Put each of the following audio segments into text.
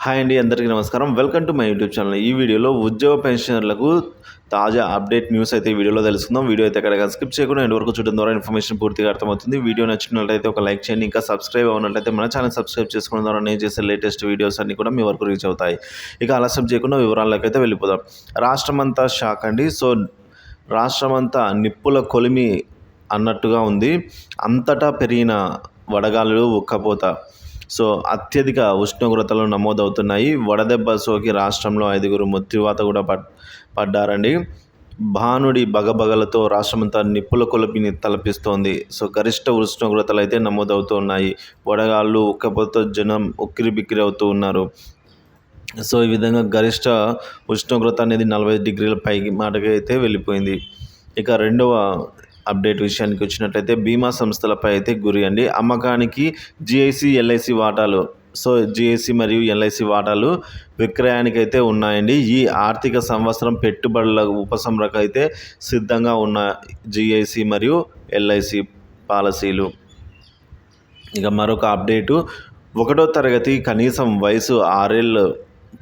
Hi అండి, అందరికీ నమస్కారం. Welcome to my YouTube channel. ఈ వీడియోలో ఉద్యోగ పెన్షనర్లకు తాజా అప్డేట్ న్యూస్ అయితే ఈ వీడియోలో తెలుసుకుందాం. వీడియో అయితే ఎక్కడ స్కిప్ చేయకుండా ఎండ్ వరకు చూడడం ద్వారా ఇన్ఫర్మేషన్ పూర్తిగా అర్థమవుతుంది. వీడియో నచ్చినట్లయితే ఒక లైక్ చేయండి. ఇంకా సబ్స్క్రైబ్ అవ్వనట్లయితే మన ఛానల్ సబ్స్క్రైబ్ చేసుకోవడం ద్వారా నేను చేసే లేటెస్ట్ వీడియోస్ అన్ని కూడా మీ వరకు రీచ్ అవుతాయి. ఇక ఆలస్యం చేయకుండా వివరాల్లోకి అయితే వెళ్ళిపోదాం. రాష్ట్రమంతా షాక్ అండి. రాష్ట్రమంతా నిప్పుల కొలిమి అన్నట్టుగా ఉంది. అంతటా పెరిగిన వడగాలులు, ఉక్కపోత. అత్యధిక ఉష్ణోగ్రతలు నమోదవుతున్నాయి. వడదెబ్బ సోకి రాష్ట్రంలో 5 మృత్యువాత కూడా పడ్డారండి. భానుడి బగబగలతో రాష్ట్రమంతా నిప్పుల కొలిమిని తలపిస్తోంది. గరిష్ట ఉష్ణోగ్రతలు అయితే నమోదవుతున్నాయి. వడగాళ్ళు, ఉక్కపోతతో జనం ఉక్కిరిబిక్కిరి అవుతూ ఉన్నారు. ఈ విధంగా గరిష్ట ఉష్ణోగ్రత అనేది 40 డిగ్రీల పైకి మాటకి అయితే వెళ్ళిపోయింది. ఇక రెండవ అప్డేట్ విషయానికి వచ్చినట్లయితే బీమా సంస్థలపై అయితే గురి అండి. అమ్మకానికి జిఐసి, ఎల్ఐసి వాటాలు. జిఐసి మరియు ఎల్ఐసి వాటాలు విక్రయానికి అయితే ఉన్నాయండి. ఈ ఆర్థిక సంవత్సరం పెట్టుబడుల ఉపసంహరణకు అయితే సిద్ధంగా ఉన్న జిఐసి మరియు ఎల్ఐసి పాలసీలు. ఇక మరొక అప్డేటు, 1వ తరగతి కనీసం వయసు 6 ఏళ్ళు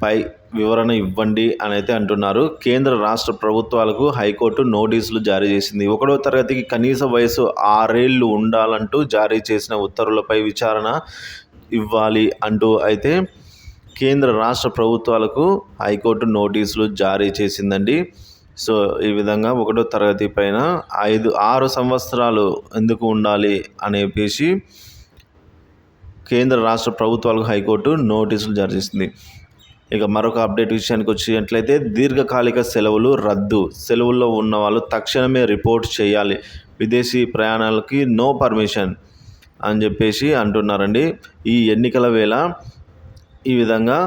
పై వివరణ ఇవ్వండి అని అయితే అంటున్నారు. కేంద్ర రాష్ట్ర ప్రభుత్వాలకు హైకోర్టు నోటీసులు జారీ చేసింది. 1వ తరగతికి కనీస వయసు 6 ఏళ్ళు ఉండాలంటూ జారీ చేసిన ఉత్తర్వులపై విచారణ ఇవ్వాలి అంటూ అయితే కేంద్ర రాష్ట్ర ప్రభుత్వాలకు హైకోర్టు నోటీసులు జారీ చేసిందండి. ఈ విధంగా 1వ తరగతి పైన 6 సంవత్సరాలు ఎందుకు ఉండాలి అనేసి కేంద్ర రాష్ట్ర ప్రభుత్వాలకు హైకోర్టు నోటీసులు జారీ చేసింది. ఇక మరొక అప్డేట్ విషయానికి వచ్చినట్లయితే దీర్ఘకాలిక సెలవులు రద్దు. సెలవుల్లో ఉన్న వాళ్ళు తక్షణమే రిపోర్ట్ చేయాలి. విదేశీ ప్రయాణాలకి నో పర్మిషన్ అని చెప్పేసి అంటున్నారండి. ఈ ఎన్నికల వేళ ఈ విధంగా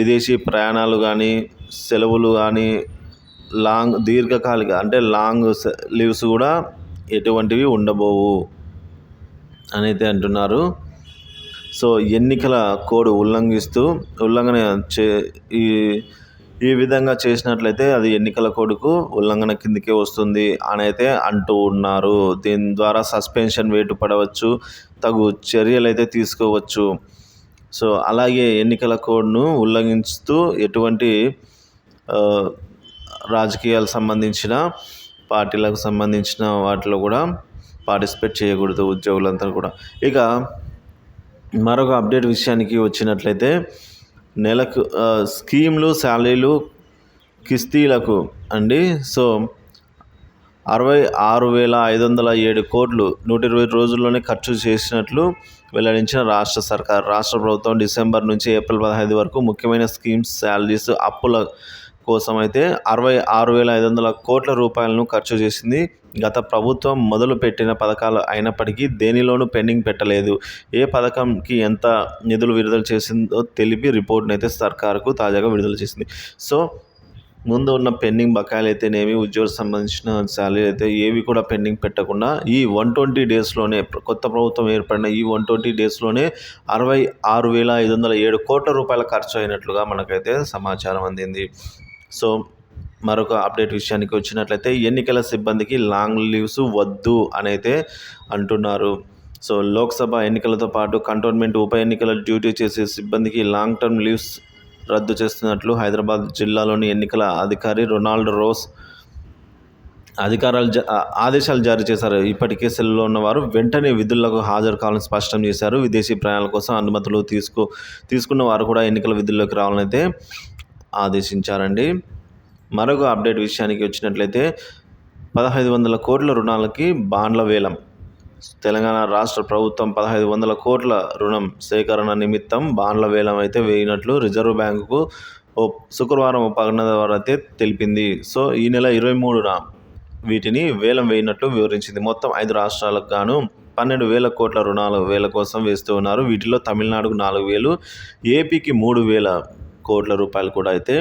విదేశీ ప్రయాణాలు కానీ, సెలవులు కానీ, దీర్ఘకాలిక అంటే లాంగ్ లీవ్స్ కూడా ఎటువంటివి ఉండబోవు అని అయితే అంటున్నారు. ఎన్నికల కోడ్ ఉల్లంఘన ఈ విధంగా చేసినట్లయితే అది ఎన్నికల కోడ్కు ఉల్లంఘన కిందకే వస్తుంది అని అయితే అంటూ ఉన్నారు. దీని ద్వారా సస్పెన్షన్ వేటు పడవచ్చు, తగు చర్యలు అయితే తీసుకోవచ్చు. అలాగే ఎన్నికల కోడ్ను ఉల్లంఘిస్తూ ఎటువంటి రాజకీయాలకు సంబంధించిన పార్టీలకు సంబంధించిన వాటిలో కూడా పార్టిసిపేట్ చేయకూడదు ఉద్యోగులంతా కూడా. ఇక మరొక అప్డేట్ విషయానికి వచ్చినట్లయితే నెలకు స్కీమ్లు, శాలరీలు, కిస్తీలకు అండి. 66,507 కోట్లు 120 రోజుల్లోనే ఖర్చు చేసినట్లు వెల్లడించిన రాష్ట్ర సర్కార్. రాష్ట్ర ప్రభుత్వం డిసెంబర్ నుంచి ఏప్రిల్ 15 వరకు ముఖ్యమైన స్కీమ్స్, శాలరీస్, అప్పుల కోసం అయితే 66,500 కోట్ల రూపాయలను ఖర్చు చేసింది. గత ప్రభుత్వం మొదలుపెట్టిన పథకాలు అయినప్పటికీ దేనిలోనూ పెండింగ్ పెట్టలేదు. ఏ పథకంకి ఎంత నిధులు విడుదల చేసిందో తెలిపి రిపోర్ట్ను అయితే సర్కారుకు తాజాగా విడుదల చేసింది. ముందు ఉన్న పెండింగ్ బకాయిలు అయితేనేమి, ఉద్యోగులకు సంబంధించిన శాలరీ అయితే ఏవి కూడా పెండింగ్ పెట్టకుండా ఈ 120 డేస్లోనే, కొత్త ప్రభుత్వం ఏర్పడిన ఈ 120 డేస్లోనే 66,507 కోట్ల రూపాయల ఖర్చు అయినట్లుగా మనకైతే సమాచారం అందింది. మరొక అప్డేట్ విషయానికి వచ్చినట్లయితే ఎన్నికల సిబ్బందికి లాంగ్ లీవ్స్ వద్దు అని అయితే అంటున్నారు. లోక్సభ ఎన్నికలతో పాటు కంటోన్మెంట్ ఉప ఎన్నికల డ్యూటీ చేసే సిబ్బందికి లాంగ్ టర్మ్ లీవ్స్ రద్దు చేస్తున్నట్లు హైదరాబాద్ జిల్లాలోని ఎన్నికల అధికారి రొనాల్డ్ రోస్ ఆదేశాలు జారీ చేశారు. ఇప్పటికే సెలవులో ఉన్నవారు వెంటనే విధులకు హాజరు కావాలని స్పష్టం చేశారు. విదేశీ ప్రయాణాల కోసం అనుమతులు తీసుకున్న వారు కూడా ఎన్నికల విధుల్లోకి రావాలని అయితే ఆదేశించారండి. మరొక అప్డేట్ విషయానికి వచ్చినట్లయితే 1,500 కోట్ల రుణాలకి బాండ్ల వేలం. తెలంగాణ రాష్ట్ర ప్రభుత్వం 1,500 కోట్ల రుణం సేకరణ నిమిత్తం బాండ్ల వేలం అయితే వేయినట్లు రిజర్వ్ బ్యాంకుకు శుక్రవారం ఉపగ్రహ ద్వారా అయితే తెలిపింది. ఈ నెల 23న వీటిని వేలం వేయినట్లు వివరించింది. మొత్తం 5 రాష్ట్రాలకు గాను 12,000 కోట్ల రుణాల వేల కోసం వేస్తూ ఉన్నారు. వీటిలో తమిళనాడుకు 4,000, ఏపీకి 3,000 కోట్ల రూపాయలు కూడా అయితే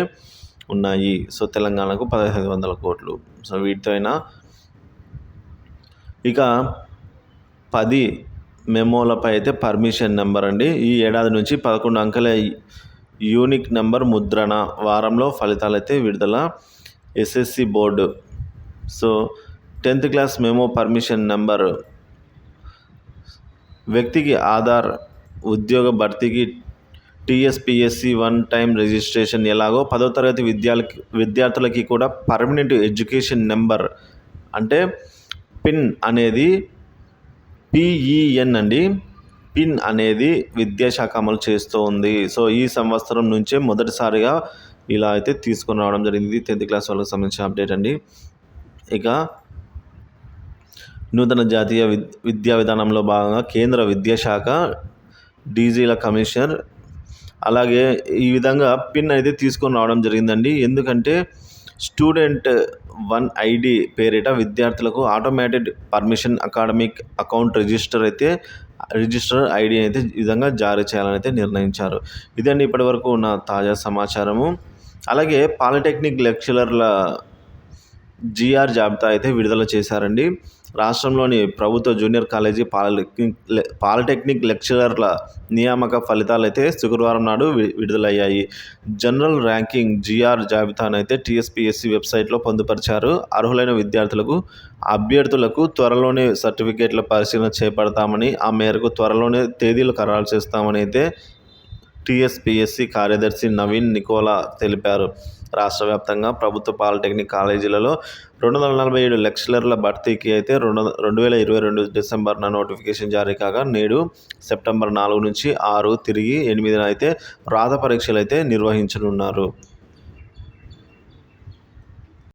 ఉన్నాయి. తెలంగాణకు 1,500 కోట్లు. వీటితో అయినా ఇక 10 మెమోలపై అయితే పర్మిషన్ నెంబర్ అండి. ఈ ఏడాది నుంచి 11 అంకెల యూనిక్ నెంబర్ ముద్రణ. వారంలో ఫలితాలు అయితే విడుదల. SSC board 10th class memo permission number. వ్యక్తికి ఆధార్, ఉద్యోగ భర్తీకి టీఎస్పీఎస్సీ వన్ టైం రిజిస్ట్రేషన్ ఎలాగో 10వ తరగతి విద్యార్థులకి కూడా పర్మనెంట్ ఎడ్యుకేషన్ నెంబర్ అంటే పిన్ అనేది పిఈఎన్ అండి, పిన్ అనేది విద్యాశాఖ అమలు చేస్తూ ఉంది. సో ఈ సంవత్సరం నుంచే మొదటిసారిగా ఇలా అయితే తీసుకొని రావడం జరిగింది. 10th క్లాస్ వాళ్ళకి సంబంధించిన అప్డేట్ అండి. ఇక నూతన జాతీయ విద్యా విధానంలో భాగంగా కేంద్ర విద్యాశాఖ డీజీల కమిషనర్ అలాగే ఈ విధంగా పిన్ అయితే తీసుకొని రావడం జరిగిందండి. ఎందుకంటే స్టూడెంట్ 1 ఐడి పేరిట విద్యార్థులకు automated permission academic account register ID అయితే ఈ విధంగా జారీ చేయాలని అయితే నిర్ణయించారు. ఇదండి ఇప్పటివరకు ఉన్న తాజా సమాచారము. అలాగే పాలిటెక్నిక్ లెక్చరర్ల జీఆర్ జాబితా అయితే విడుదల చేశారండి. రాష్ట్రంలోని ప్రభుత్వ జూనియర్ కాలేజీ పాలిటెక్నిక్ లెక్చరర్ల నియామక ఫలితాలు అయితే శుక్రవారం నాడు విడుదలయ్యాయి. జనరల్ ర్యాంకింగ్ జీఆర్ జాబితాను అయితే టీఎస్పీఎస్సీ వెబ్సైట్లో పొందుపరిచారు. అర్హులైన అభ్యర్థులకు త్వరలోనే సర్టిఫికేట్ల పరిశీలన చేపడతామని, ఆ మేరకు త్వరలోనే తేదీలు ఖరారు చేస్తామని అయితే టీఎస్పీఎస్సీ కార్యదర్శి నవీన్ నికోలా తెలిపారు. రాష్ట్ర వ్యాప్తంగా ప్రభుత్వ పాలిటెక్నిక్ కాలేజీలలో 247 లెక్చరర్ల భర్తీకి అయితే 2022 డిసెంబర్న నోటిఫికేషన్ జారీ కాగా నేడు సెప్టెంబర్ 4 నుంచి 6 తిరిగి 8 అయితే రాత పరీక్షలు అయితే నిర్వహించనున్నారు.